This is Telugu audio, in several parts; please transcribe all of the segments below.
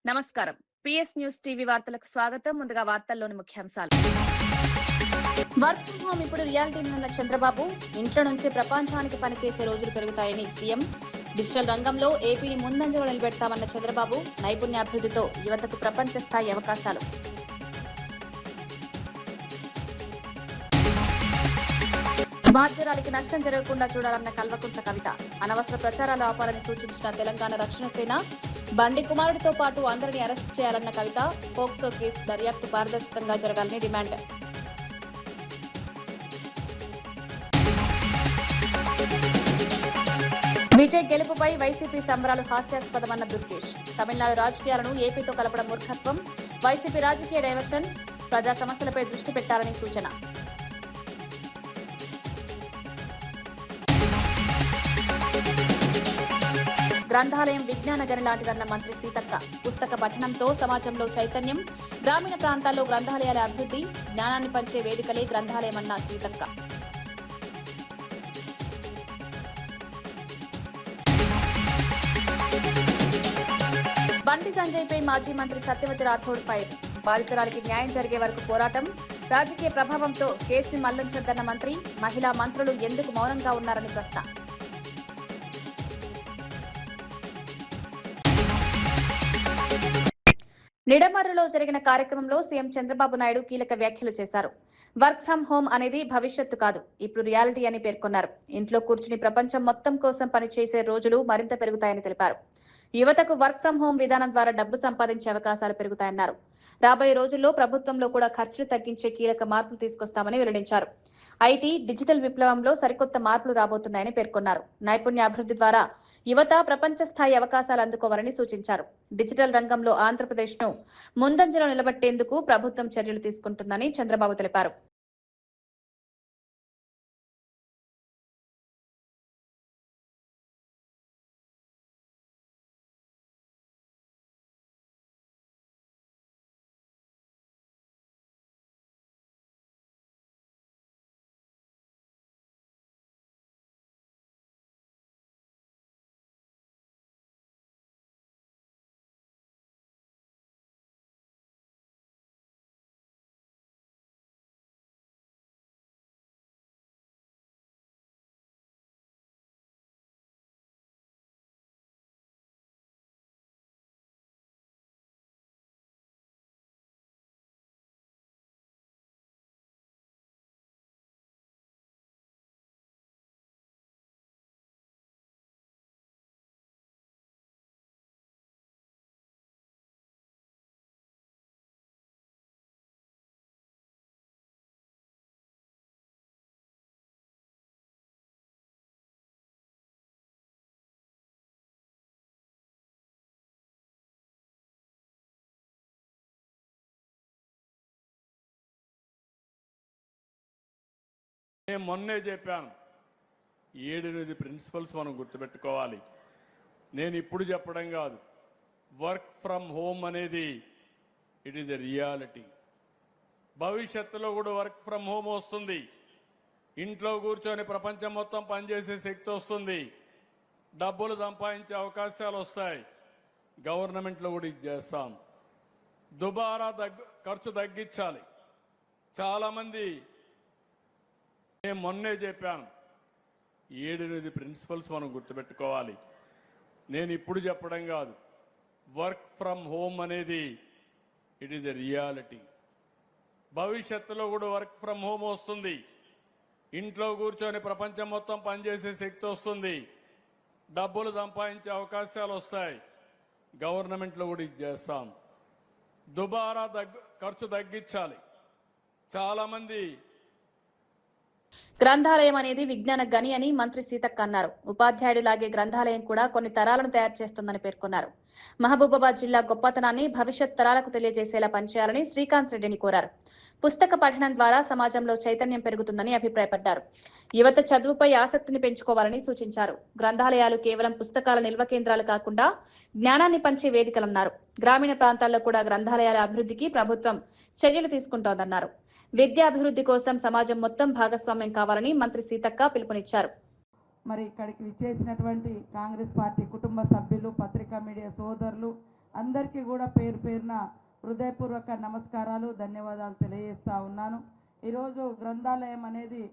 నమస్కారం. పిఎస్ న్యూస్ టీవీ వార్తలకు స్వాగతం. ముందుగా వార్తల్లోని ముఖ్యాంశాలు. వర్క్ ఫ్రం హోమ్ ఇప్పుడు రియాలిటీ ఉన్న చంద్రబాబు ఇంట్లో నుంచి ప్రపంచానికి పనిచేసే రోజులు పెరుగుతాయని సీఎం. డిజిటల్ రంగంలో ఏపీని ముందంజలో నిలబెడతామన్న చంద్రబాబు. నైపుణ్యాభివృద్ధితో యువతకు ప్రపంచ స్థాయి అవకాశాలు. బాధ్యురాలికి నష్టం జరగకుండా చూడాలన్న కల్వకుంట్ల కవిత. అనవసర ప్రచారాలు ఆపాలని సూచించిన తెలంగాణ రక్షణ సేన. బండి కుమారుడితో పాటు అందరినీ అరెస్ట్ చేయాలన్న కవిత. పోక్సో కేసు దర్యాప్తు పారదర్శకంగా జరగాలని డిమాండ్. విజయ్ గెలుపుపై వైసీపీ సంబరాలు హాస్యాస్పదమన్న దుర్గేష్. తమిళనాడు రాజకీయాలను ఏపీతో కలపడం మూర్ఖత్వం. వైసీపీ రాజకీయ డైవర్షన్. ప్రజా సమస్యలపై దృష్టి పెట్టాలని సూచన. గ్రంథాలయం విజ్ఞాన గని లాంటిదన్న మంత్రి సీతక్క. పుస్తక పఠనంతో సమాజంలో చైతన్యం. గ్రామీణ ప్రాంతాల్లో గ్రంథాలయాల అభివృద్ధి. జ్ఞానాన్ని పంచే వేదికలే గ్రంథాలయమన్న సీతక్క. బండి సంజయ్పై మాజీ మంత్రి సత్యవతి రాథోడ్ ఫైర్. బాధితురాలికి న్యాయం జరిగే వరకు పోరాటం. రాజకీయ ప్రభావంతో కేసుని మళ్లించొద్దన్న మంత్రి. మహిళా మంత్రులు ఎందుకు మౌనంగా ఉన్నారని ప్రశ్న. నిడమర్రులో జరిగిన కార్యక్రమంలో సీఎం చంద్రబాబు నాయుడు కీలక వ్యాఖ్యలు చేశారు. వర్క్ ఫ్రం హోం అనేది భవిష్యత్తు కాదు, ఇప్పుడు రియాలిటీ అని పేర్కొన్నారు. ఇంట్లో కూర్చుని ప్రపంచం మొత్తం కోసం పనిచేసే రోజులు మరింత పెరుగుతాయని తెలిపారు. యువతకు వర్క్ ఫ్రం హోం విధానం ద్వారా డబ్బు సంపాదించే అవకాశాలు పెరుగుతాయన్నారు. రాబోయే రోజుల్లో ప్రభుత్వంలో కూడా ఖర్చులు తగ్గించే కీలక మార్పులు తీసుకొస్తామని వెల్లడించారు. ఐటీ, డిజిటల్ విప్లవంలో సరికొత్త మార్పులు రాబోతున్నాయని పేర్కొన్నారు. నైపుణ్యాభివృద్ధి ద్వారా యువత ప్రపంచ స్థాయి అవకాశాలు అందుకోవాలని సూచించారు. డిజిటల్ రంగంలో ఆంధ్రప్రదేశ్ను ముందంజలో నిలబెట్టేందుకు ప్రభుత్వం చర్యలు తీసుకుంటుందని చంద్రబాబు తెలిపారు. నేను మొన్నే చెప్పాను, 7-8 ప్రిన్సిపల్స్ మనం గుర్తుపెట్టుకోవాలి. నేను ఇప్పుడు చెప్పడం కాదు. వర్క్ ఫ్రమ్ హోమ్ అనేది ఇట్ ఈజ్ ఎ రియాలిటీ. భవిష్యత్తులో కూడా వర్క్ ఫ్రమ్ హోమ్ వస్తుంది. ఇంట్లో కూర్చొని ప్రపంచం మొత్తం పనిచేసే శక్తి వస్తుంది. డబ్బులు సంపాదించే అవకాశాలు వస్తాయి. గవర్నమెంట్లో కూడా ఇది చేస్తాం. దుబారా ఖర్చు తగ్గించాలి. చాలామంది నేను మొన్నే చెప్పాను, 7-8 ప్రిన్సిపల్స్ మనం గుర్తుపెట్టుకోవాలి. నేను ఇప్పుడు చెప్పడం కాదు. వర్క్ ఫ్రమ్ హోమ్ అనేది ఇట్ ఈజ్ ఎ రియాలిటీ. భవిష్యత్తులో కూడా వర్క్ ఫ్రమ్ హోమ్ వస్తుంది. ఇంట్లో కూర్చొని ప్రపంచం మొత్తం పనిచేసే శక్తి వస్తుంది. డబ్బులు సంపాదించే అవకాశాలు వస్తాయి. గవర్నమెంట్లో కూడా ఇది చేస్తాం. దుబారా ఖర్చు తగ్గించాలి. చాలామంది గ్రంథాలయం అనేది విజ్ఞాన గని అని మంత్రి సీతక్క అన్నారు. ఉపాధ్యాయుడిలాగే గ్రంథాలయం కూడా కొన్ని తరాలను తయారు చేస్తుందని పేర్కొన్నారు. మహబూబాబాద్ జిల్లా గొప్పతనాన్ని భవిష్యత్ తరాలకు తెలియజేసేలా పనిచేయాలని శ్రీకాంత్ రెడ్డిని కోరారు. పుస్తక పఠనం ద్వారా సమాజంలో చైతన్యం పెరుగుతుందని అభిప్రాయపడ్డారు. యువత చదువుపై ఆసక్తిని పెంచుకోవాలని సూచించారు. గ్రంథాలయాలు కేవలం పుస్తకాల నిల్వ కేంద్రాలు కాకుండా జ్ఞానాన్ని పంచే వేదికలన్నారు. గ్రామీణ ప్రాంతాల్లో కూడా గ్రంథాలయాల అభివృద్ధికి ప్రభుత్వం చర్యలు తీసుకుంటోందన్నారు. విద్యాభివృద్ధి కోసం సమాజం మొత్తం భాగస్వామ్యం కావాలని మంత్రి సీతక్క పిలుపునిచ్చారు. మరి ఇక్కడికి విచ్చేసినటువంటి కాంగ్రెస్ పార్టీ కుటుంబ సభ్యులు, పత్రికా మీడియా సోదరులు, అందరికీ కూడా పేరు పేరున హృదయపూర్వక నమస్కారాలు, ధన్యవాదాలు తెలియజేస్తా ఉన్నాను. ఈరోజు గ్రంథాలయం అనేది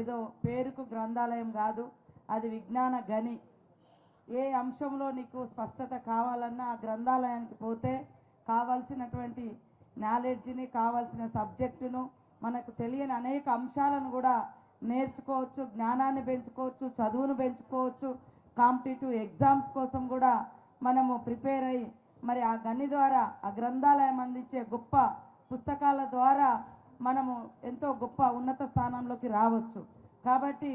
ఏదో పేరుకు గ్రంథాలయం కాదు, అది విజ్ఞాన గని. ఏ అంశంలో నీకు స్పష్టత కావాలన్నా ఆ గ్రంథాలయానికి పోతే కావాల్సినటువంటి నాలెడ్జ్ని, కావాల్సిన సబ్జెక్టును, మనకు తెలియని అనేక అంశాలను కూడా నేర్చుకోవచ్చు, జ్ఞానాన్ని పెంచుకోవచ్చు, చదువును పెంచుకోవచ్చు. కాంపిటేటివ్ ఎగ్జామ్స్ కోసం కూడా మనము ప్రిపేర్ అయ్యి మరి ఆ గని ద్వారా, ఆ గ్రంథాలయం అందించే గొప్ప పుస్తకాల ద్వారా మనము ఎంతో గొప్ప ఉన్నత స్థానంలోకి రావచ్చు. కాబట్టి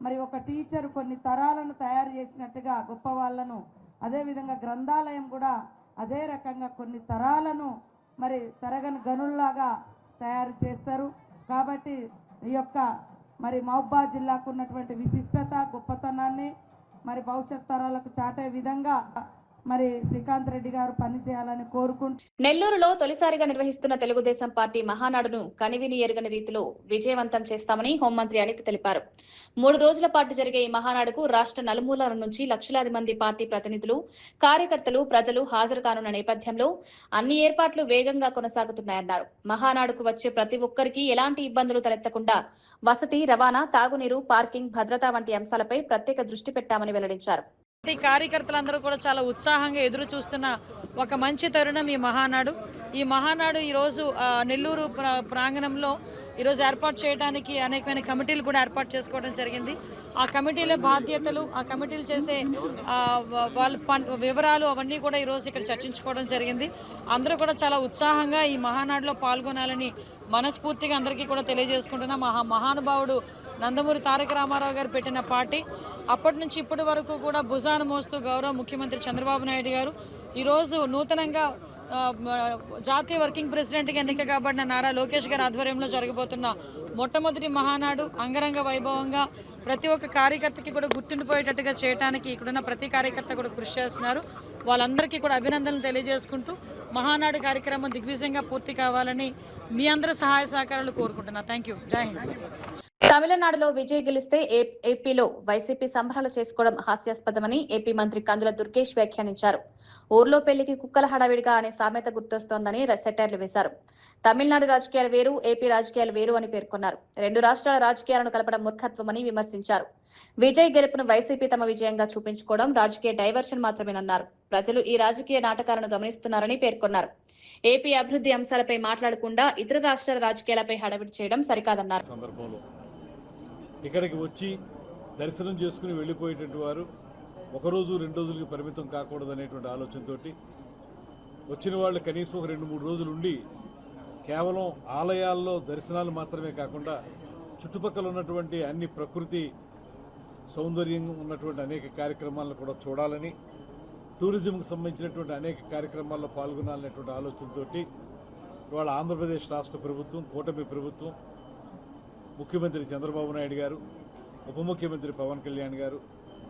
మరి ఒక టీచర్ కొన్ని తరాలను తయారు చేసినట్టుగా గొప్ప వాళ్ళను, అదేవిధంగా గ్రంథాలయం కూడా అదే రకంగా కొన్ని తరాలను మరి తరగని గనుల్లాగా తయారు చేస్తారు. కాబట్టి ఈ యొక్క మరి మహబూబాబాద్ జిల్లాకు ఉన్నటువంటి విశిష్టత, గొప్పతనాన్ని మరి భవిష్యత్ తరాలకు చాటే విధంగా మరి శ్రీకాంత్ రెడ్డి గారు పనిచేయాలని కోరుకుంటూ నెల్లూరులో తొలిసారిగా నిర్వహిస్తున్న తెలుగుదేశం పార్టీ మహానాడును కనివిని ఎరుగని రీతిలో విజయవంతం చేస్తామని హోంమంత్రి అనిత తెలిపారు. 3 రోజుల పాటు జరిగే ఈ మహానాడుకు రాష్ట్ర నలుమూలల నుంచి లక్షలాది మంది పార్టీ ప్రతినిధులు, కార్యకర్తలు, ప్రజలు హాజరు కానున్న నేపథ్యంలో అన్ని ఏర్పాట్లు వేగంగా కొనసాగుతున్నాయన్నారు. మహానాడుకు వచ్చే ప్రతి ఒక్కరికి ఎలాంటి ఇబ్బందులు తలెత్తకుండా వసతి, రవాణా, తాగునీరు, పార్కింగ్, భద్రత వంటి అంశాలపై ప్రత్యేక దృష్టి పెట్టామని వెల్లడించారు. కార్యకర్తలందరూ కూడా చాలా ఉత్సాహంగా ఎదురు చూస్తున్న ఒక మంచి తరుణం ఈ మహానాడు. ఈ మహానాడు ఈరోజు నెల్లూరు ప్రాంగణంలో ఈరోజు ఏర్పాటు చేయడానికి అనేకమైన కమిటీలు కూడా ఏర్పాటు చేసుకోవడం జరిగింది. ఆ కమిటీల బాధ్యతలు, ఆ కమిటీలు చేసే వాళ్ళ వివరాలు అవన్నీ కూడా ఈరోజు ఇక్కడ చర్చించుకోవడం జరిగింది. అందరూ కూడా చాలా ఉత్సాహంగా ఈ మహానాడులో పాల్గొనాలని మనస్ఫూర్తిగా అందరికీ కూడా తెలియజేసుకుంటున్నాం. మహానుభావుడు నందమూరి తారక రామారావు గారు పెట్టిన పార్టీ అప్పటి నుంచి ఇప్పటి వరకు కూడా భుజాన మోస్తూ గౌరవ ముఖ్యమంత్రి చంద్రబాబు నాయుడు గారు ఈరోజు నూతనంగా జాతీయ వర్కింగ్ ప్రెసిడెంట్గా ఎన్నిక కాబడిన నారా లోకేష్ గారి ఆధ్వర్యంలో జరగబోతున్న మొట్టమొదటి మహానాడు అంగరంగ వైభవంగా ప్రతి ఒక్క కార్యకర్తకి కూడా గుర్తుండిపోయేటట్టుగా చేయడానికి ఇక్కడున్న ప్రతి కార్యకర్త కూడా కృషి చేస్తున్నారు. వాళ్ళందరికీ కూడా అభినందనలు తెలియజేసుకుంటూ మహానాడు కార్యక్రమం దిగ్విజయంగా పూర్తి కావాలని మీ అందరి సహాయ సహకారాలు కోరుకుంటున్నా. Thank you. జై హింద్. తమిళనాడులో విజయ్ గెలిస్తే ఏపీలో వైసీపీ సంబరాలు చేసుకోవడం హాస్యాస్పదమని ఏపీ మంత్రి కందుల దుర్గేష్ వ్యాఖ్యానించారు. ఊర్లో పెళ్లికి కుక్కల హడావిడిగా అనే సామెత గుర్తొస్తోందని సెటైర్లు వేశారు. తమిళనాడు రాజకీయాలు వేరు, ఏపీ రాజకీయాలు వేరు అని పేర్కొన్నారు. 2 రాష్ట్రాల రాజకీయాలను కలపడం మూర్ఖత్వమని విమర్శించారు. విజయ్ గెలుపును వైసీపీ తమ విజయంగా చూపించుకోవడం రాజకీయ డైవర్షన్ మాత్రమేనన్నారు. ప్రజలు ఈ రాజకీయ నాటకాలను గమనిస్తున్నారని పేర్కొన్నారు. ఏపీ అభివృద్ధి అంశాలపై మాట్లాడకుండా ఇతర రాష్ట్రాల రాజకీయాలపై హడావిడి చేయడం సరికాదన్నారు. ఇక్కడికి వచ్చి దర్శనం చేసుకుని వెళ్ళిపోయేటువంటి వారు 1 రోజు 2 రోజులకి పరిమితం కాకూడదు అనేటువంటి ఆలోచనతో వచ్చిన వాళ్ళు కనీసం 2-3 రోజులు ఉండి కేవలం ఆలయాల్లో దర్శనాలు మాత్రమే కాకుండా చుట్టుపక్కల ఉన్నటువంటి అన్ని ప్రకృతి సౌందర్యం ఉన్నటువంటి అనేక కార్యక్రమాలను కూడా చూడాలని, టూరిజంకి సంబంధించినటువంటి అనేక కార్యక్రమాల్లో పాల్గొనాలనేటువంటి ఆలోచనతో ఇవాళ ఆంధ్రప్రదేశ్ రాష్ట్ర ప్రభుత్వం, కూటమి ప్రభుత్వం, ముఖ్యమంత్రి చంద్రబాబు నాయుడు గారు, ఉప ముఖ్యమంత్రి పవన్ కళ్యాణ్ గారు,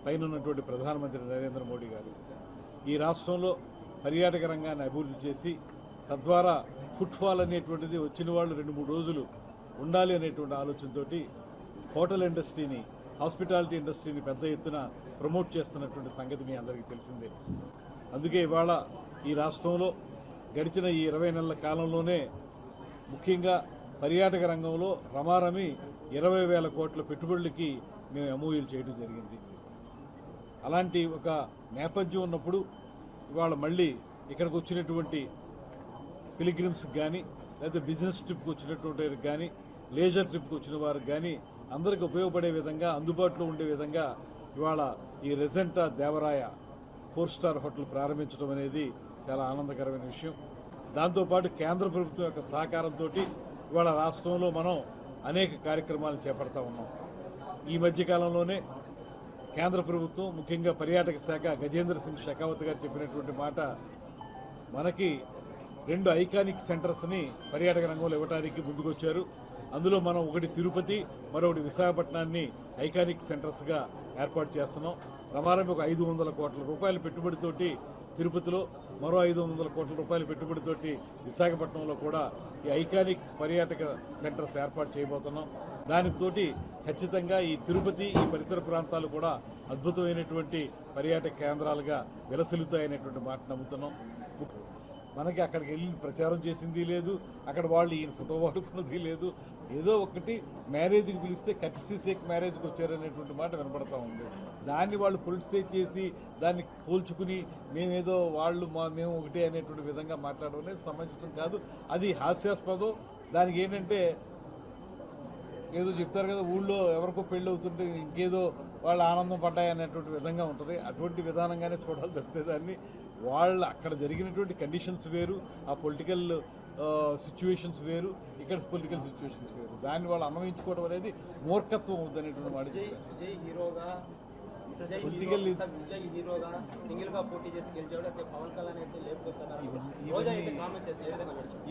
పైన ఉన్నటువంటి ప్రధానమంత్రి నరేంద్ర మోడీ గారు ఈ రాష్ట్రంలో పర్యాటక రంగాన్ని అభివృద్ధి చేసి తద్వారా ఫుట్ఫాల్ అనేటువంటిది వచ్చిన వాళ్ళు 2-3 రోజులు ఉండాలి అనేటువంటి ఆలోచనతో హోటల్ ఇండస్ట్రీని, హాస్పిటాలిటీ ఇండస్ట్రీని పెద్ద ఎత్తున ప్రమోట్ చేస్తున్నటువంటి సంగతి మీ అందరికీ తెలిసిందే. అందుకే ఇవాళ ఈ రాష్ట్రంలో గడిచిన ఈ 20 నెలల కాలంలోనే ముఖ్యంగా పర్యాటక రంగంలో రమారమి 20,000 కోట్ల పెట్టుబడులకి మేము ఎంఓయూలు చేయడం జరిగింది. అలాంటి ఒక నేపథ్యం ఉన్నప్పుడు ఇవాళ మళ్ళీ ఇక్కడికి వచ్చినటువంటి పిలిగ్రిమ్స్కి కానీ, లేకపోతే బిజినెస్ ట్రిప్కి వచ్చినటువంటి వారికి కానీ, లేజర్ ట్రిప్కి వచ్చిన వారికి కానీ అందరికీ ఉపయోగపడే విధంగా, అందుబాటులో ఉండే విధంగా ఇవాళ ఈ రెజెంటా దేవరాయ 4-స్టార్ హోటల్ ప్రారంభించడం అనేది చాలా ఆనందకరమైన విషయం. దాంతోపాటు కేంద్ర ప్రభుత్వం యొక్క సహకారంతో ఇవాళ రాష్ట్రంలో మనం అనేక కార్యక్రమాలు చేపడతా ఉన్నాం. ఈ మధ్యకాలంలోనే కేంద్ర ప్రభుత్వం, ముఖ్యంగా పర్యాటక శాఖ గజేంద్ర సింగ్ షెకావత్ గారు చెప్పినటువంటి మాట, మనకి 2 ఐకానిక్ సెంటర్స్ని పర్యాటక రంగంలో ఇవ్వడానికి ముందుకొచ్చారు. అందులో మనం ఒకటి తిరుపతి, మరొకటి విశాఖపట్నాన్ని ఐకానిక్ సెంటర్స్గా ఏర్పాటు చేస్తున్నాం. ప్రమాణం ఒక 500 కోట్ల రూపాయల పెట్టుబడితోటి తిరుపతిలో, మరో 500 కోట్ల రూపాయల పెట్టుబడితోటి విశాఖపట్నంలో కూడా ఈ ఐకానిక్ పర్యాటక సెంటర్స్ ఏర్పాటు చేయబోతున్నాం. దానితోటి ఖచ్చితంగా ఈ తిరుపతి, ఈ పరిసర ప్రాంతాలు కూడా అద్భుతమైనటువంటి పర్యాటక కేంద్రాలుగా విలసిల్లుతాయనేటువంటి మాట నమ్ముతున్నాం. మనకి అక్కడికి వెళ్ళి ప్రచారం చేసింది లేదు, అక్కడ వాళ్ళు ఈయన ఫోటో వాడుకున్నది లేదు. ఏదో ఒకటి మ్యారేజ్కి పిలిస్తే కట్సిసేక్ మ్యారేజ్కి వచ్చారనేటువంటి మాట వినపడతా ఉంది. దాన్ని వాళ్ళు పొలిటిసైజ్ చేసి దాన్ని పోల్చుకుని మేమేదో మేము ఒకటే అనేటువంటి విధంగా మాట్లాడడం అనేది సమంజసం కాదు. అది హాస్యాస్పదం. దానికి ఏంటంటే ఏదో చెప్తారు కదా, ఊళ్ళో ఎవరికో పెళ్ళి అవుతుంటే ఇంకేదో వాళ్ళు ఆనందం పడ్డాయి అనేటువంటి విధంగా ఉంటుంది. అటువంటి విధానంగానే చూడాలి తప్పితే దాన్ని అక్కడ జరిగినటువంటి కండిషన్స్ వేరు, ఆ పొలిటికల్ సిచ్యువేషన్స్ వేరు, ఇక్కడ పొలిటికల్ సిచ్యువేషన్స్ వేరు. దాన్ని వాళ్ళు అన్వయించుకోవడం అనేది మూర్ఖత్వం అవుతుంది అనేటువంటి మాట చెప్తారు. పొలిటికల్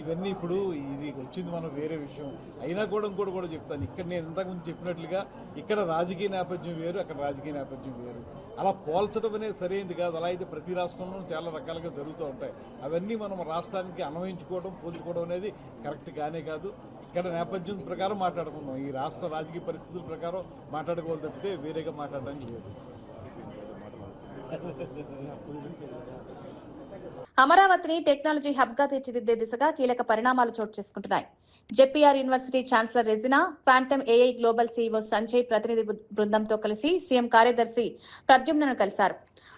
ఇవన్నీ ఇప్పుడు ఇది వచ్చింది మనం వేరే విషయం అయినా కూడా ఇంకోటి కూడా చెప్తాను. ఇక్కడ నేను ఇంతకుముందు చెప్పినట్లుగా ఇక్కడ రాజకీయ నేపథ్యం వేరు, అక్కడ రాజకీయ నేపథ్యం వేరు. అలా పోల్చడం అనేది సరైనది కాదు. అలా అయితే ప్రతి రాష్ట్రంలో చాలా రకాలుగా జరుగుతూ ఉంటాయి. అవన్నీ మనం రాష్ట్రానికి అన్వయించుకోవడం, పోల్చుకోవడం అనేది కరెక్ట్ కానే కాదు. ఇక్కడ నేపథ్యం ప్రకారం మాట్లాడుకుందాం, ఈ రాష్ట్ర రాజకీయ పరిస్థితుల ప్రకారం మాట్లాడుకోవాలి తప్పితే వేరేగా మాట్లాడడానికి లేదు. అమరావతిని టెక్నాలజీ హబ్ గా తీర్చిదిద్దే దిశగా కీలక పరిణామాలు చోటు చేసుకుంటున్నాయి. JPR university chancellor Regina, quantum AI global CEO Sanjay ప్రతినిధి బృందంతో కలిసి సీఎం కార్యదర్శి ప్రద్యుమ్నను కలిశారు.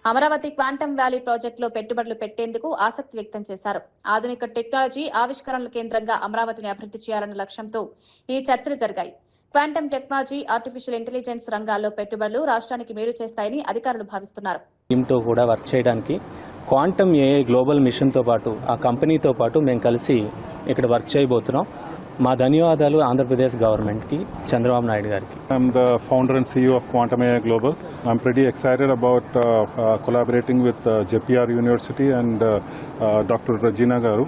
అమరావతి క్వాంటమ్ వ్యాలీ ప్రాజెక్టులో పెట్టుబడులు పెట్టేందుకు ఆసక్తి వ్యక్తం చేశారు. ఆధునిక టెక్నాలజీ ఆవిష్కరణల కేంద్రంగా అమరావతిని అభివృద్ధి చేయాలన్న లక్ష్యంతో ఈ చర్చలు జరిగాయి. క్వాంటమ్ టెక్నాలజీ, ఆర్టిఫిషియల్ ఇంటెలిజెన్స్ రంగాల్లో పెట్టుబడులు రాష్ట్రానికి మేలు చేస్తాయని అధికారులు భావిస్తున్నారు. టీంతో కూడా వర్క్ చేయడానికి క్వాంటమ్ ఏఐ గ్లోబల్ మిషన్తో పాటు ఆ కంపెనీతో పాటు మేము కలిసి ఇక్కడ వర్క్ చేయబోతున్నాం. మా ధన్యవాదాలు ఆంధ్రప్రదేశ్ గవర్నమెంట్కి, చంద్రబాబు నాయుడు గారికి. I'm the founder and CEO of Quantum AI Global. I'm pretty excited about collaborating with JPR University and Dr. Regina Garu.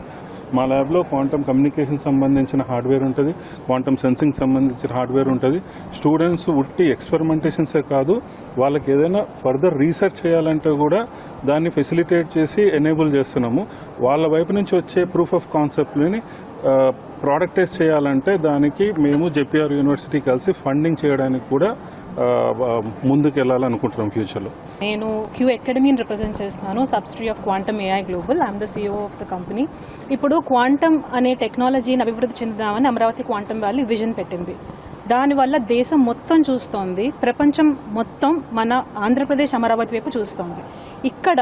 మా ల్యాబ్లో క్వాంటమ్ కమ్యూనికేషన్ సంబంధించిన హార్డ్వేర్ ఉంటుంది, క్వాంటమ్ సెన్సింగ్ సంబంధించిన హార్డ్వేర్ ఉంటుంది. స్టూడెంట్స్ ఉట్టి ఎక్స్పెరిమెంటేషన్సే కాదు, వాళ్ళకి ఏదైనా ఫర్దర్ రీసెర్చ్ చేయాలంటే కూడా దాన్ని ఫెసిలిటేట్ చేసి ఎనేబుల్ చేస్తున్నాము. వాళ్ళ వైపు నుంచి వచ్చే ప్రూఫ్ ఆఫ్ కాన్సెప్ట్ని ప్రోడక్టైజ్ చేయాలంటే దానికి మేము జెపిఆర్ యూనివర్సిటీ కలిసి ఫండింగ్ చేయడానికి కూడా ముందుకు వెళ్ళాలనుకుంటున్నాం ఫ్యూచర్లో. నేను క్యూ అకాడమీని రిప్రజెంట్ చేస్తున్నాను, subsidiary of quantum AI global. I'm the CEO of the company. ఇప్పుడు క్వాంటమ్ అనే టెక్నాలజీని అభివృద్ధి చెందుదామని అమరావతి క్వాంటమ్ వ్యాలీ విజన్ పెట్టింది. దానివల్ల దేశం మొత్తం చూస్తోంది, ప్రపంచం మొత్తం మన ఆంధ్రప్రదేశ్ అమరావతి వైపు చూస్తోంది. ఇక్కడ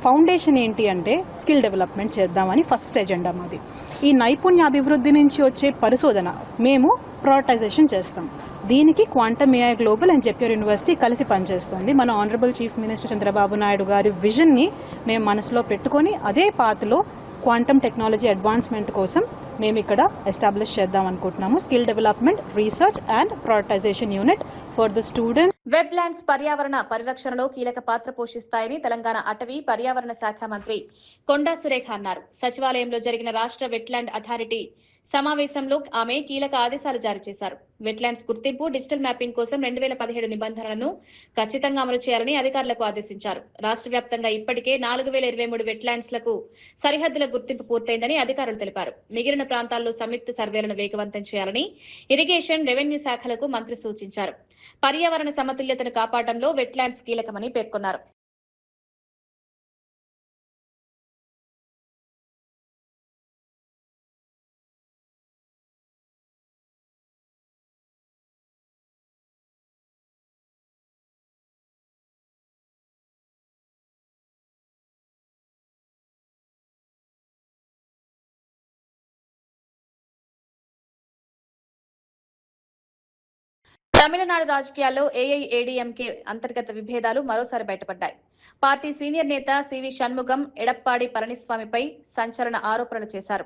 ఫౌండేషన్ ఏంటి అంటే స్కిల్ డెవలప్మెంట్ చేద్దామని ఫస్ట్ ఎజెండా మాది. ఈ నైపుణ్య అభివృద్ధి నుంచి వచ్చే పరిశోధన మేము ప్రయారిటైజేషన్ చేస్తాం. దీనికి quantum AI global and JPR university కలిసి పనిచేస్తుంది. మన honourable chief minister Chandrababu Naidu గారి విజన్ని మేము మనసులో పెట్టుకొని అదే పాత్లో క్వాంటమ్ టెక్నాలజీ అడ్వాన్స్మెంట్ కోసం మేము ఇక్కడ ఎస్టాబ్లిష్ చేద్దాం అనుకుంటున్నాము. Skill development, research and prioritisation unit for the students. Web lands పర్యావరణ పరిరక్షణలో కీలక పాత్ర పోషిస్తాయని తెలంగాణ అటవీ పర్యావరణ శాఖ మంత్రి కొండా సురేఖ అన్నారు. సచివాలయంలో జరిగిన రాష్ట్ర వెట్లాండ్ అథారిటీ సమావేశంలో ఆమె కీలక ఆదేశాలు జారీ చేశారు. వెట్లాండ్స్ గుర్తింపు, డిజిటల్ మ్యాపింగ్ కోసం 2017 నిబంధనలను ఖచ్చితంగా అమలు చేయాలని అధికారులకు ఆదేశించారు. రాష్ట్ర వ్యాప్తంగా ఇప్పటికే 4023 వెట్లాండ్స్ లకు సరిహద్దుల గుర్తింపు పూర్తయిందని అధికారులు తెలిపారు. మిగిలిన ప్రాంతాల్లో సంయుక్త సర్వేలను వేగవంతం చేయాలని ఇరిగేషన్, రెవెన్యూ శాఖలకు మంత్రి సూచించారు. పర్యావరణ సమతుల్యతను కాపాడడంలో వెట్లాండ్స్ కీలకమని పేర్కొన్నారు. తమిళనాడు రాజకీయాల్లో ఏఐఏడీఎంకే అంతర్గత విభేదాలు మరోసారి బయటపడ్డాయి. పార్టీ సీనియర్ నేత సివి షణ్ముగం ఎడప్పాడి పళనిస్వామిపై సంచలన ఆరోపణలు చేశారు.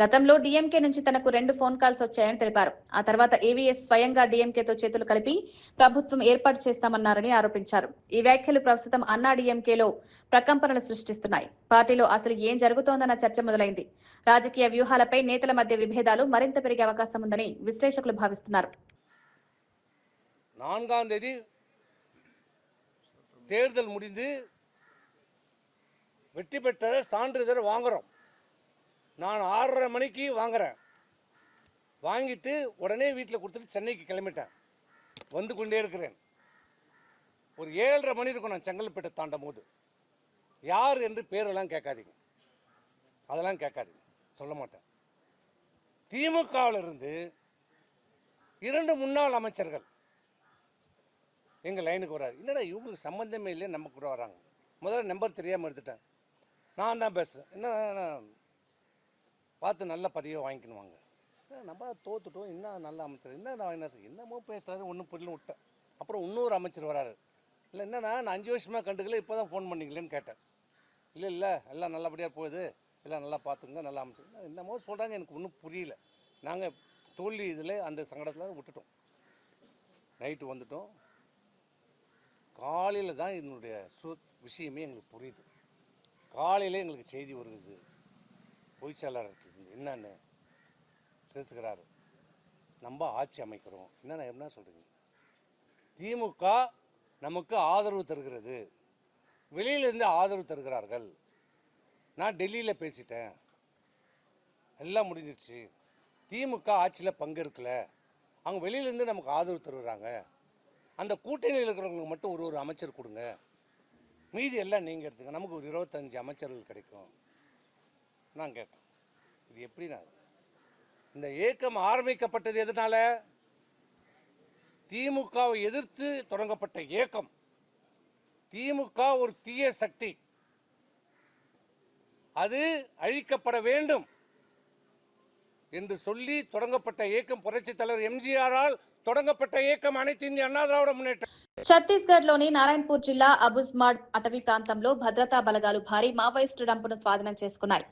గతంలో డీఎంకే నుంచి తనకు 2 ఫోన్ కాల్స్ వచ్చాయని తెలిపారు. ఆ తర్వాత ఏవీఎస్ స్వయంగా డీఎంకేతో చేతులు కలిపి ప్రభుత్వం ఏర్పాటు చేస్తామన్నారని ఆరోపించారు. ఈ వ్యాఖ్యలు ప్రస్తుతం అన్నా డీఎంకేలో ప్రకంపనలు సృష్టిస్తున్నాయి. పార్టీలో అసలు ఏం జరుగుతోందన్న చర్చ మొదలైంది. రాజకీయ వ్యూహాలపై నేతల మధ్య విభేదాలు మరింత పెరిగే అవకాశం ఉందని విశ్లేషకులు భావిస్తున్నారు. 4ஆம் தேதி தேர்தல் முடிந்து வெற்றி பெற்ற சான்றிதழ் வாங்குறோம். நான் 6:30 மணிக்கு வாங்குறேன். வாங்கிட்டு உடனே வீட்டில் கொடுத்துட்டு சென்னைக்கு கிளம்பிட்டேன். வந்து கொண்டே இருக்கிறேன். ஒரு 7:30 மணி இருக்கும் நான் செங்கல்பேட்டை தாண்டும் போது. யார் என்று பேரெல்லாம் கேட்காதீங்க. அதெல்லாம் கேட்காது, சொல்ல மாட்டேன். திமுகவிலிருந்து 2 முன்னாள் அமைச்சர்கள் எங்கள் லைனுக்கு வராரு. என்னடா இவங்களுக்கு சம்மந்தமே இல்லையே, நம்ம கூட வராங்க. முதல்ல நம்பர் தெரியாமல் எடுத்துட்டேன். நான் தான் பேசுகிறேன். என்ன பார்த்து நல்ல பதவியை வாங்கிக்கணுவாங்க. நம்ம தோத்துட்டோம், என்ன நல்ல அமைச்சர், என்னமோ பேசுகிறாரு, ஒன்றும் புரியல விட்டேன். அப்புறம் இன்னொரு அமைச்சர் வராரு. இல்லை என்னன்னா நான் 5 வருஷமாக கண்டுக்கல, இப்போ தான் ஃபோன் பண்ணிக்கலன்னு கேட்டேன். இல்லை எல்லாம் நல்லபடியாக போகுது, எல்லாம் நல்லா பார்த்துங்க, நல்லா அமைச்சர் என்னமோ சொல்கிறாங்க, எனக்கு ஒன்றும் புரியல. நாங்கள் தோல்வி இதில் அந்த சங்கடத்தில் விட்டுட்டோம். நைட்டு வந்துட்டோம். காலையில் தான் இதனுடைய விஷயமே எங்களுக்கு புரியுது. காலையில் எங்களுக்கு செய்தி வருது, பொய்ச்சாளர் என்னன்னு பேசுகிறாரு, நம்ம ஆட்சி அமைக்கிறோம். என்ன சொல்கிறீங்க? திமுக நமக்கு ஆதரவு தருகிறது, வெளியிலேருந்து ஆதரவு தருகிறார்கள். நான் டெல்லியில் பேசிட்டேன், எல்லாம் முடிஞ்சிருச்சு. திமுக ஆட்சியில் பங்கெடுக்கலை, அவங்க வெளியிலேருந்து நமக்கு ஆதரவு தருகிறாங்க. அந்த கூட்டணியில் இருக்கிறவங்களுக்கு மட்டும் ஒரு அமைச்சர் கொடுங்க, மீதி எல்லாம் நீங்கள் எடுத்துங்க, நமக்கு ஒரு 25 அமைச்சர்கள் கிடைக்கும். நான் கேட்டேன், இது எப்படின்னா, இந்த இயக்கம் ஆரம்பிக்கப்பட்டது எதனால? திமுகவை எதிர்த்து தொடங்கப்பட்ட இயக்கம். திமுக ஒரு தீய சக்தி, அது அழிக்கப்பட வேண்டும் என்று சொல்லி தொடங்கப்பட்ட இயக்கம். புரட்சித் தலைவர் எம்ஜிஆரால் தொடங்கப்பட்ட இயக்கம் அனைத்து இந்திய அண்ணா திராவிட முன்னேற்ற. ఛత్తీస్గఢ్లోని నారాయణపూర్ జిల్లా అబుజ్మాడ్ అటవీ ప్రాంతంలో భద్రతా బలగాలు భారీ మావోయిస్టు డంపును స్వాధీనం చేసుకున్నాయి.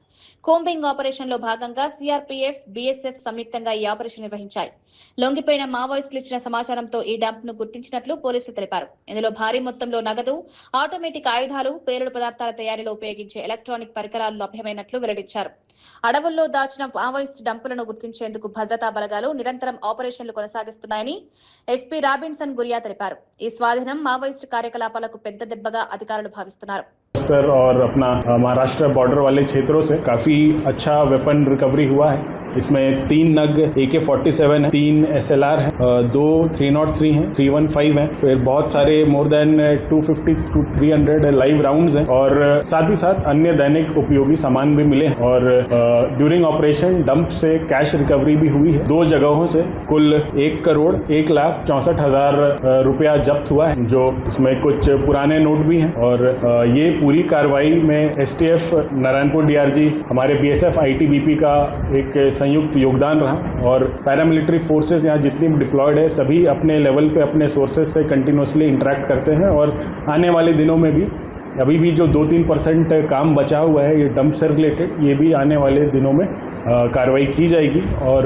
కోంబింగ్ ఆపరేషన్ లో భాగంగా సిఆర్పీఎఫ్, బీఎస్ఎఫ్ సంయుక్తంగా ఈ ఆపరేషన్ నిర్వహించాయి. లొంగిపోయిన మావోయిస్టులు ఇచ్చిన సమాచారంతో ఈ డంప్ ను గుర్తించినట్లు పోలీసులు తెలిపారు. ఇందులో భారీ మొత్తంలో నగదు, ఆటోమేటిక్ ఆయుధాలు, పేలుడు పదార్థాల తయారీలో ఉపయోగించే ఎలక్ట్రానిక్ పరికరాలు లభ్యమైనట్లు వెల్లడించారు. అడవుల్లో దాచిన మావోయిస్టు డంపులను గుర్తించేందుకు భద్రతా బలగాలు నిరంతరం ఆపరేషన్లు కొనసాగిస్తున్నాయని ఎస్పీ రాబిన్సన్ గురియా తెలిపారు. ఈ స్వాధీనం మావోయిస్టు కార్యకలాపాలకు పెద్ద దెబ్బగా అధికారులు భావిస్తున్నారు. और अपना महाराष्ट्र बॉर्डर वाले क्षेत्रों से काफ़ी अच्छा वेपन रिकवरी हुआ है. इसमें 3 नग AK-47 है, 3 SLR है, 2 303 हैं, 315 हैं, फिर बहुत सारे more than 250 to 300 live rounds हैं और साथ ही साथ अन्य दैनिक उपयोगी सामान भी मिले हैं. और ड्यूरिंग ऑपरेशन डंप से कैश रिकवरी भी हुई है. 2 जगहों से कुल 1,64,64,000 रुपया जब्त हुआ है, जो इसमें कुछ पुराने नोट भी हैं. और ये पूरी कार्रवाई में STF, नारायणपुर DRG, हमारे BSF ITBP का एक संयुक्त योगदान रहा. और पैरामिलिट्री फोर्सेस यहाँ जितनी डिप्लॉयड है, सभी अपने लेवल पे अपने सोर्सेज से कंटिन्यूसली इंटरेक्ट करते हैं. और आने वाले दिनों में भी अभी भी जो 2-3% काम बचा हुआ है ये डंप से रिलेटेड, ये भी आने वाले दिनों में कार्रवाई की जाएगी. और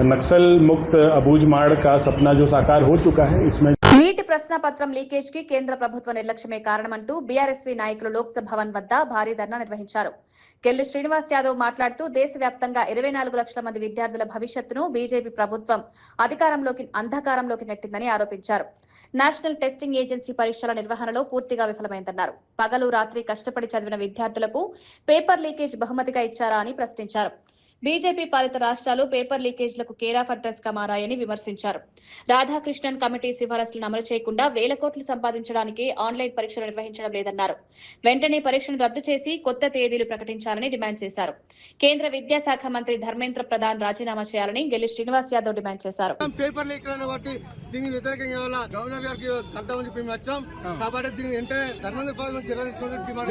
नक्सल मुक्त अबूझमाड़ का सपना जो साकार हो चुका है, इसमें నీటి ప్రశ్నాపత్రం లీకేజ్ కి కేంద్ర ప్రభుత్వ నిర్లక్ష్యమే కారణమంటూ బీఆర్ఎస్వీ నాయకులు లోక్సభ భవన్ వద్ద భారీ ధర్నా నిర్వహించారు. కెల్లి శ్రీనివాస్ యాదవ్ మాట్లాడుతూ దేశవ్యాప్తంగా 24 లక్షల మంది విద్యార్థుల భవిష్యత్తును బీజేపీ ప్రభుత్వం అంధకారంలోకి నెట్టిందని ఆరోపించారు. నేషనల్ టెస్టింగ్ ఏజెన్సీ పరీక్షల నిర్వహణలో పూర్తిగా విఫలమైందన్నారు. పగలు రాత్రి కష్టపడి చదివిన విద్యార్థులకు పేపర్ లీకేజ్ బహుమతిగా ఇచ్చారా అని ప్రశ్నించారు. బీజేపీ పాలిత రాష్ట్రాలు పేపర్ లీకేజ్లకు కేర్ ఆఫ్ అడ్రస్ గా మారాయని విమర్శించారు. రాధాకృష్ణన్ కమిటీ సిఫారసులను అమలు చేయకుండా 1,000 కోట్లు సంపాదించడానికి ఆన్లైన్ పరీక్షలు నిర్వహించడం లేదన్నారు. వెంటనే పరీక్షను రద్దు చేసి కొత్త తేదీలు ప్రకటించాలని డిమాండ్ చేశారు. కేంద్ర విద్యాశాఖ మంత్రి ధర్మేంద్ర ప్రధాన్ రాజీనామా చేయాలని గెల్లి శ్రీనివాస్ యాదవ్ డిమాండ్ చేశారు. పేపర్ లీక్ కాబట్టి దీనికి వ్యతిరేకంగా గవర్నర్ గారికి కలుద్దామని చెప్పి మేము వచ్చాం. కాబట్టి దీన్ని వెంటనే ధర్మేంద్ర ప్రధాన్ చర్యలు తీసుకుని డిమాండ్.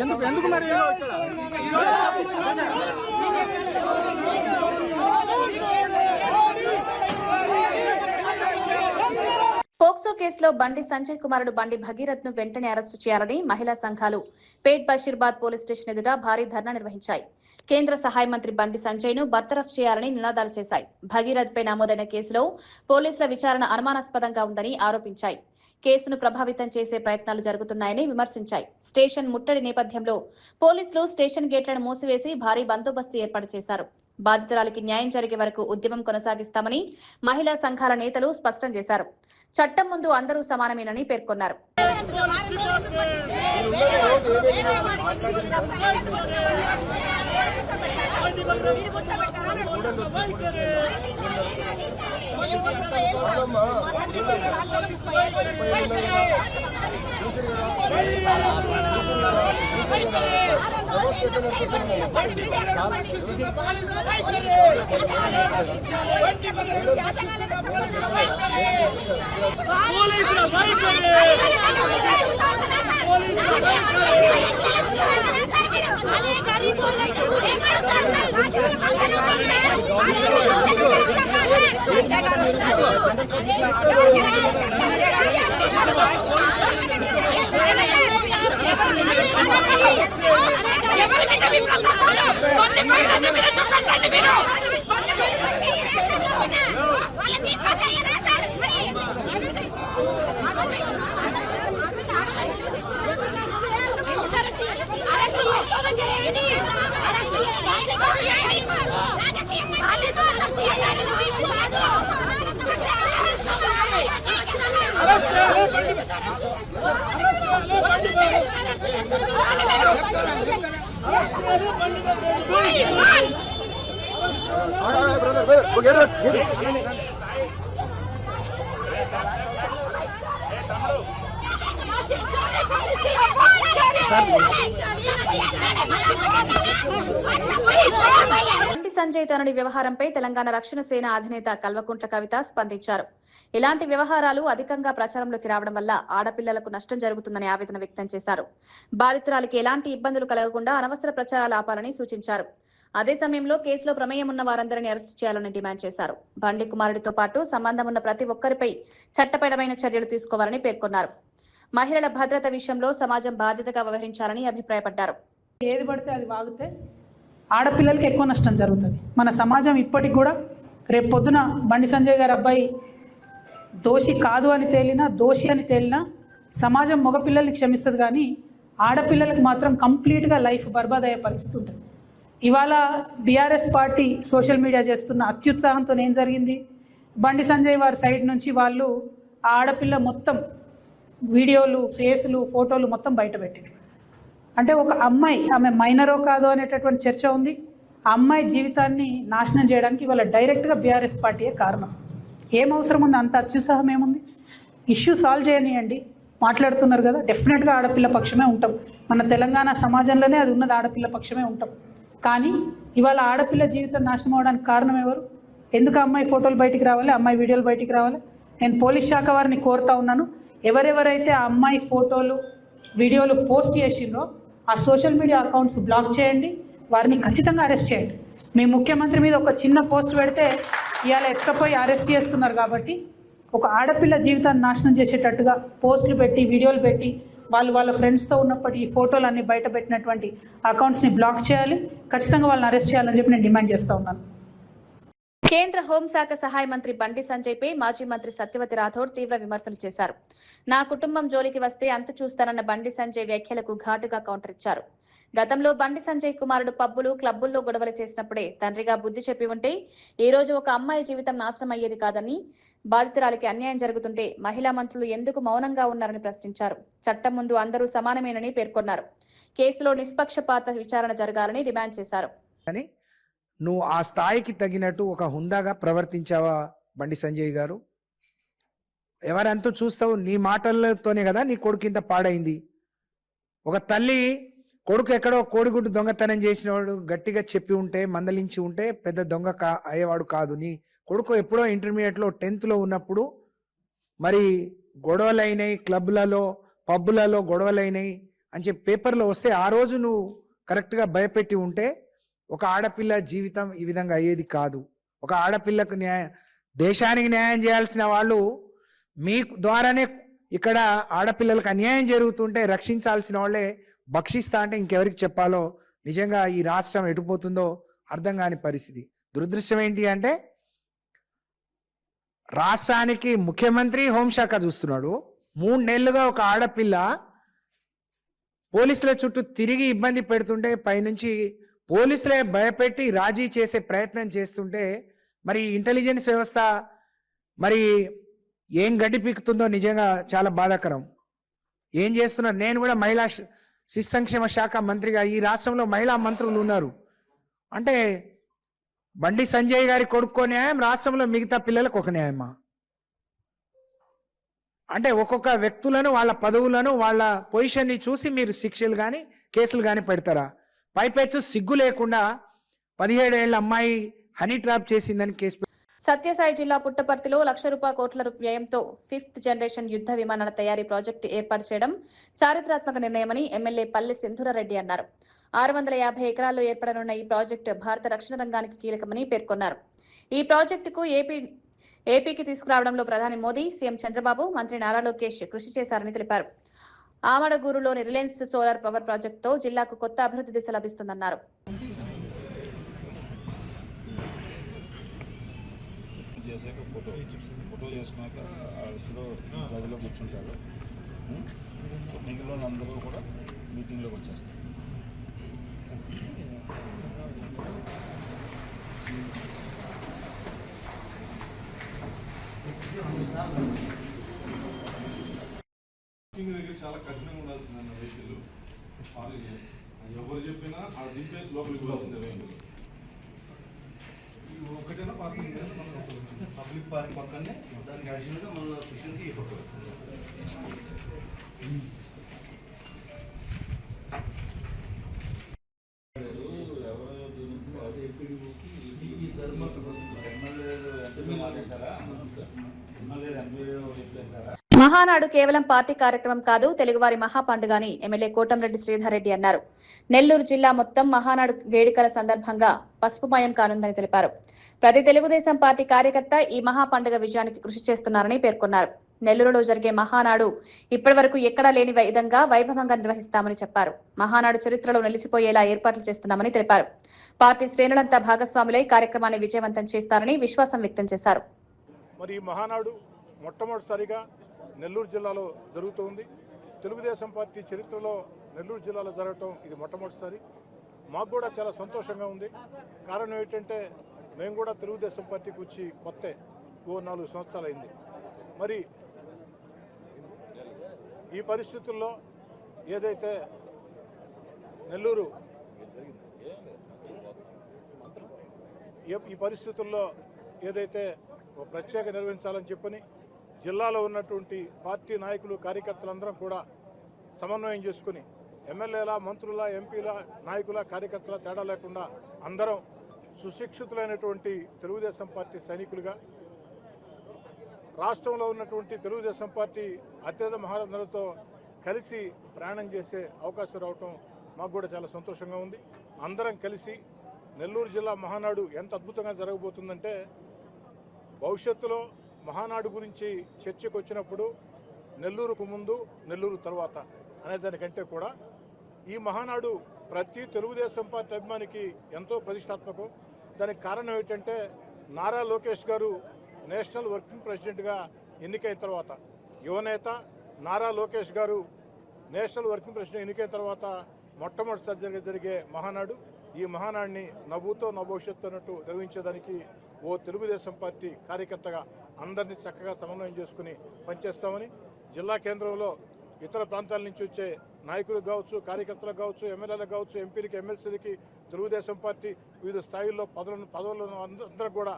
పోక్సో కేసులో బండి సంజయ్ కుమారుడు బండి భగీరథ్ ను వెంటనే అరెస్టు చేయాలని మహిళా సంఘాలు పేట్ బషీర్బాద్ పోలీస్ స్టేషన్ ఎదుట భారీ ధర్నా నిర్వహించాయి. కేంద్ర సహాయ మంత్రి బండి సంజయ్ ను బర్తరఫ్ చేయాలని నినాదాలు చేశాయి. భగీరథ్ పై నమోదైన కేసులో పోలీసుల విచారణ అనుమానాస్పదంగా ఉందని ఆరోపించాయి. కేసును ప్రభావితం చేసే ప్రయత్నాలు జరుగుతున్నాయని విమర్శించాయి. స్టేషన్ ముట్టడి నేపథ్యంలో పోలీసులు స్టేషన్ గేట్లను మూసివేసి భారీ బందోబస్తు ఏర్పాటు చేశారు. బాధితురాలికి న్యాయం జరిగే వరకు ఉద్యమం కొనసాగిస్తామని మహిళా సంఘాల నేతలు స్పష్టం చేశారు. చట్టం ముందు అందరూ సమానమేనని పేర్కొన్నారు. బండి సంజయ్ తనని వ్యవహారంపై తెలంగాణ రక్షణ సేన అధినేత కల్వకుంట్ల కవిత స్పందించారు. ఇలాంటి వ్యవహారాలు అధికంగా ప్రచారంలోకి రావడం వల్ల ఆడపిల్లలకు నష్టం జరుగుతుందని ఆవేదన వ్యక్తం చేశారు. బాధితురాలికి ఎలాంటి ఇబ్బందులు కలగకుండా అనవసర ప్రచారాలు ఆపాలని సూచించారు. అదే సమయంలో కేసులో ప్రమేయం ఉన్న వారందరినీ అరెస్టు చేయాలని డిమాండ్ చేశారు. బండి కుమారుడితో పాటు సంబంధం ఉన్న ప్రతి ఒక్కరిపై చట్టపరమైన చర్యలు తీసుకోవాలని పేర్కొన్నారు. మహిళల భద్రత విషయంలో సమాజం బాధ్యతగా వ్యవహరించాలని అభిప్రాయపడ్డారు. ఏది పడితే అది వాగితే ఆడపిల్లలకి ఎక్కువ నష్టం జరుగుతుంది. మన సమాజం ఇప్పటికి కూడా రేపు పొద్దున బండి సంజయ్ గారి అబ్బాయి దోషి కాదు అని తేలినా, దోషి అని తేలినా సమాజం మగపిల్లల్ని క్షమిస్తుంది, కానీ ఆడపిల్లలకు మాత్రం కంప్లీట్గా లైఫ్ బర్బాద్ అయ్యే పరిస్థితి ఉంటుంది. ఇవాళ బీఆర్ఎస్ పార్టీ సోషల్ మీడియా చేస్తున్న అత్యుత్సాహంతో ఏం జరిగింది, బండి సంజయ్ వారి సైడ్ నుంచి వాళ్ళు ఆ ఆడపిల్ల మొత్తం వీడియోలు, ఫేసులు, ఫోటోలు మొత్తం బయట పెట్టారు. అంటే ఒక అమ్మాయి, ఆమె మైనరో కాదో అనేటటువంటి చర్చ ఉంది. ఆ అమ్మాయి జీవితాన్ని నాశనం చేయడానికి ఇవాళ డైరెక్ట్గా బీఆర్ఎస్ పార్టీయే కారణం. ఏం అవసరం ఉంది, అంత అత్యుత్సాహం ఏముంది? ఇష్యూ సాల్వ్ చేయనియండి. మాట్లాడుతున్నారు కదా, డెఫినెట్గా ఆడపిల్ల పక్షమే ఉంటాం. మన తెలంగాణ సమాజంలోనే అది ఉన్నది, ఆడపిల్ల పక్షమే ఉంటాం. కానీ ఇవాళ ఆడపిల్ల జీవితం నాశనం అవడానికి కారణం ఎవరు? ఎందుకు అమ్మాయి ఫోటోలు బయటికి రావాలి, అమ్మాయి వీడియోలు బయటికి రావాలి? నేను పోలీస్ శాఖ వారిని కోరుతా ఉన్నాను, ఎవరెవరైతే ఆ అమ్మాయి ఫోటోలు, వీడియోలు పోస్ట్ చేసిండ్రో ఆ సోషల్ మీడియా అకౌంట్స్ బ్లాక్ చేయండి, వారిని ఖచ్చితంగా అరెస్ట్ చేయండి. మీ ముఖ్యమంత్రి మీద ఒక చిన్న పోస్ట్ పెడితే ఇవాళ ఎత్తుకపోయి అరెస్ట్ చేస్తున్నారు. కాబట్టి ఒక ఆడపిల్ల జీవితాన్ని నాశనం చేసేటట్టుగా పోస్టులు పెట్టి, వీడియోలు పెట్టి, వాళ్ళ ఫ్రెండ్స్తో ఉన్నప్పటి ఈ ఫోటోలు అన్ని బయట పెట్టినటువంటి అకౌంట్స్ని బ్లాక్ చేయాలి, ఖచ్చితంగా వాళ్ళని అరెస్ట్ చేయాలని చెప్పి నేను డిమాండ్ చేస్తూ ఉన్నాను. కేంద్ర హోంశాఖ సహాయ మంత్రి బండి సంజయ్ పై మాజీ మంత్రి సత్యవతి రాథోడ్ తీవ్ర విమర్శలు చేశారు. నా కుటుంబం జోలికి వస్తే అంత చూస్తానన్న బండి సంజయ్ వ్యాఖ్యలకు ఘాటుగా కౌంటర్ ఇచ్చారు. గతంలో బండి సంజయ్ కుమారుడు పబ్బులు, క్లబ్బుల్లో గొడవలు చేసినప్పుడే తండ్రిగా బుద్ధి చెప్పి ఉంటే ఈ రోజు ఒక అమ్మాయి జీవితం నాశనం అయ్యేది కాదని, బాధితురాలికి అన్యాయం జరుగుతుంటే మహిళా మంత్రులు ఎందుకు మౌనంగా ఉన్నారని ప్రశ్నించారు. చట్టం ముందు అందరూ సమానమేనని పేర్కొన్నారు. కేసులో నిష్పక్షపాత విచారణ జరగాలని డిమాండ్ చేశారు. నువ్వు ఆ స్థాయికి తగినట్టు ఒక హుందాగా ప్రవర్తించావా బండి సంజయ్ గారు? ఎవరెంతో చూస్తావు, నీ మాటలతోనే కదా నీ కొడుకు ఇంత పాడైంది. ఒక తల్లి కొడుకు ఎక్కడో కోడిగుడ్డు దొంగతనం చేసినవాడు గట్టిగా చెప్పి ఉంటే, మందలించి ఉంటే పెద్ద దొంగ అయ్యేవాడు కాదు. నీ కొడుకు ఎప్పుడో ఇంటర్మీడియట్లో 10th ఉన్నప్పుడు మరి గొడవలు అయినాయి, క్లబ్లలో, పబ్బులలో గొడవలు అయినాయి అని చెప్పి పేపర్లో వస్తే ఆ రోజు నువ్వు కరెక్ట్గా భయపెట్టి ఉంటే ఒక ఆడపిల్ల జీవితం ఈ విధంగా అయ్యేది కాదు. ఒక ఆడపిల్లకు దేశానికి న్యాయం చేయాల్సిన వాళ్ళు మీ ద్వారానే ఇక్కడ ఆడపిల్లలకు అన్యాయం జరుగుతుంటే రక్షించాల్సిన వాళ్ళే భక్షిస్తా అంటే ఇంకెవరికి చెప్పాలో నిజంగా ఈ రాష్ట్రం ఎటుపోతుందో అర్థం కాని పరిస్థితి. దురదృష్టం ఏంటి అంటే రాష్ట్రానికి ముఖ్యమంత్రి హోంశాఖ చూస్తున్నాడు. 3 నెలలుగా ఒక ఆడపిల్ల పోలీసుల చుట్టూ తిరిగి ఇబ్బంది పెడుతుంటే పైనుంచి పోలీసులే భయపెట్టి రాజీ చేసే ప్రయత్నం చేస్తుంటే మరి ఇంటెలిజెన్స్ వ్యవస్థ మరి ఏం గడ్డి పీకుతుందో నిజంగా చాలా బాధాకరం. ఏం చేస్తున్నారు? నేను కూడా మహిళా శిశు సంక్షేమ శాఖ మంత్రిగా ఈ రాష్ట్రంలో మహిళా మంత్రులు ఉన్నారు. అంటే బండి సంజయ్ గారి కొడుకో న్యాయం, రాష్ట్రంలో మిగతా పిల్లలకు ఒక న్యాయమా? అంటే ఒక్కొక్క వ్యక్తులను, వాళ్ళ పదవులను, వాళ్ళ పొజిషన్ని చూసి మీరు శిక్షలు కానీ కేసులు కానీ పెడతారా? పైపెచ్చు సిగ్గు లేకుండా 17 ఏళ్ల అమ్మాయి హనీ ట్రాప్ చేసిందని కేసు. సత్యసాయి జిల్లా పుట్టపర్తిలో ₹1,00,000 కోట్ల వ్యయంతో 5th జనరేషన్ యుద్ధ విమానాల తయారీ ప్రాజెక్టు ఏర్పాటు చేయడం చారిత్రాత్మక నిర్ణయమని ఎమ్మెల్యే పల్లె సింధూరారెడ్డి అన్నారు. 650 ఎకరాల్లో ఏర్పడనున్న ఈ ప్రాజెక్టు భారత రక్షణ రంగానికి కీలకమని పేర్కొన్నారు. ఈ ప్రాజెక్టుకు ఏపీకి తీసుకురావడంలో ప్రధాని మోదీ, సీఎం చంద్రబాబు, మంత్రి నారా లోకేష్ కృషి చేశారని తెలిపారు. ఆమడగూరులోని రిలయన్స్ సోలార్ పవర్ ప్రాజెక్టుతో జిల్లాకు కొత్త అభివృద్ధి దిశ లభిస్తుందన్నారు. ఫోటో చేసుకున్నాక ఇప్పుడు గదిలో కూర్చుంటారు. సో మిగిలిన అందరూ కూడా మీటింగ్లోకి వచ్చేస్తారు. దగ్గర చాలా కఠినంగా ఉండాల్సిందన్న వెహికల్ ఎవరు చెప్పినా ఆ దింపేసి లోపలికి పోవాల్సిందే వెహికల్. ఒకటేనా పార్కింగ్ పబ్లిక్ పార్క్ పక్కనే దానికి అడిషనల్గా మన స్టేషన్కి మహానాడు కేవలం పార్టీ కార్యక్రమం కాదు, తెలుగువారి మహాపండుగ అని ఎమ్మెల్యే కోటంరెడ్డి శ్రీధర్ రెడ్డి అన్నారు. నెల్లూరు జిల్లా మొత్తం మహానాడు వేడుకల సందర్భంగా పసుపుమయం కానుందని తెలిపారు. ప్రతి తెలుగుదేశం పార్టీ కార్యకర్త ఈ మహాపండుగ విజయానికి కృషి చేస్తున్నారని పేర్కొన్నారు. నెల్లూరులో జరిగే మహానాడు ఇప్పటివరకు ఎక్కడా లేని విధంగా వైభవంగా నిర్వహిస్తామని చెప్పారు. మహానాడు చరిత్రలో నిలిచిపోయేలా ఏర్పాట్లు చేస్తున్నామని తెలిపారు. పార్టీ శ్రేణులంతా భాగస్వాములై కార్యక్రమాన్ని విజయవంతం చేస్తారని విశ్వాసం వ్యక్తం చేశారు. మరి ఈ మహానాడు మొట్టమొదటిసారిగా నెల్లూరు జిల్లాలో జరుగుతోంది. తెలుగుదేశం పార్టీ చరిత్రలో నెల్లూరు జిల్లాలో జరగటం ఇది మొట్టమొదటిసారి. మాకు కూడా చాలా సంతోషంగా ఉంది. కారణం ఏంటంటే మేము కూడా తెలుగుదేశం పార్టీకి వచ్చి కొత్త 4 సంవత్సరాలు అయింది. మరి ఈ పరిస్థితుల్లో ఏదైతే నెల్లూరు ఈ పరిస్థితుల్లో ఏదైతే ప్రత్యేక నిర్వహించాలని చెప్పని జిల్లాలో ఉన్నటువంటి పార్టీ నాయకులు, కార్యకర్తలందరం కూడా సమన్వయం చేసుకుని ఎమ్మెల్యేల, మంత్రుల, ఎంపీల, నాయకుల, కార్యకర్తల తేడా లేకుండా అందరం సుశిక్షితులైనటువంటి తెలుగుదేశం పార్టీ సైనికులుగా రాష్ట్రంలో ఉన్నటువంటి తెలుగుదేశం పార్టీ అత్యధిక మహారథులతో కలిసి ప్రయాణం చేసే అవకాశం రావటం మాకు కూడా చాలా సంతోషంగా ఉంది. అందరం కలిసి నెల్లూరు జిల్లా మహానాడు ఎంత అద్భుతంగా జరగబోతుందంటే, భవిష్యత్తులో మహానాడు గురించి చర్చకు వచ్చినప్పుడు నెల్లూరుకు ముందు, నెల్లూరు తర్వాత అనేదానికంటే కూడా ఈ మహానాడు ప్రతి తెలుగుదేశం పార్టీ అభిమానికి ఎంతో ప్రతిష్టాత్మకం. దానికి కారణం ఏంటంటే, నారా లోకేష్ గారు నేషనల్ వర్కింగ్ ప్రెసిడెంట్గా ఎన్నికైన తర్వాత, యువనేత నారా లోకేష్ గారు నేషనల్ వర్కింగ్ ప్రెసిడెంట్ ఎన్నికైన తర్వాత మొట్టమొదటిసారి జరిగే మహానాడు. ఈ మహానాడిని నవ్వుతో నభవిష్యత్తు అన్నట్టు నిర్వహించేదానికి ఓ తెలుగుదేశం పార్టీ కార్యకర్తగా అందరినీ చక్కగా సమన్వయం చేసుకుని పనిచేస్తామని, జిల్లా కేంద్రంలో ఇతర ప్రాంతాల నుంచి వచ్చే నాయకులకు కావచ్చు, కార్యకర్తలకు కావచ్చు, ఎమ్మెల్యేలకు కావచ్చు, ఎంపీలకి, ఎమ్మెల్సీలకి తెలుగుదేశం పార్టీ వివిధ స్థాయిల్లో పదవులు అందరూ కూడా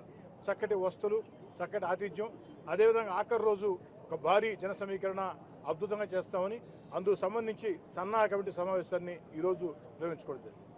చక్కటి వస్తువులు, చక్కటి ఆతిథ్యం, అదేవిధంగా ఆఖరి రోజు ఒక భారీ జన సమీకరణ అద్భుతంగా చేస్తామని, అందుకు సంబంధించి సన్నాహ కమిటీ సమావేశాన్ని ఈరోజు నిర్వహించుకోవడం జరిగింది.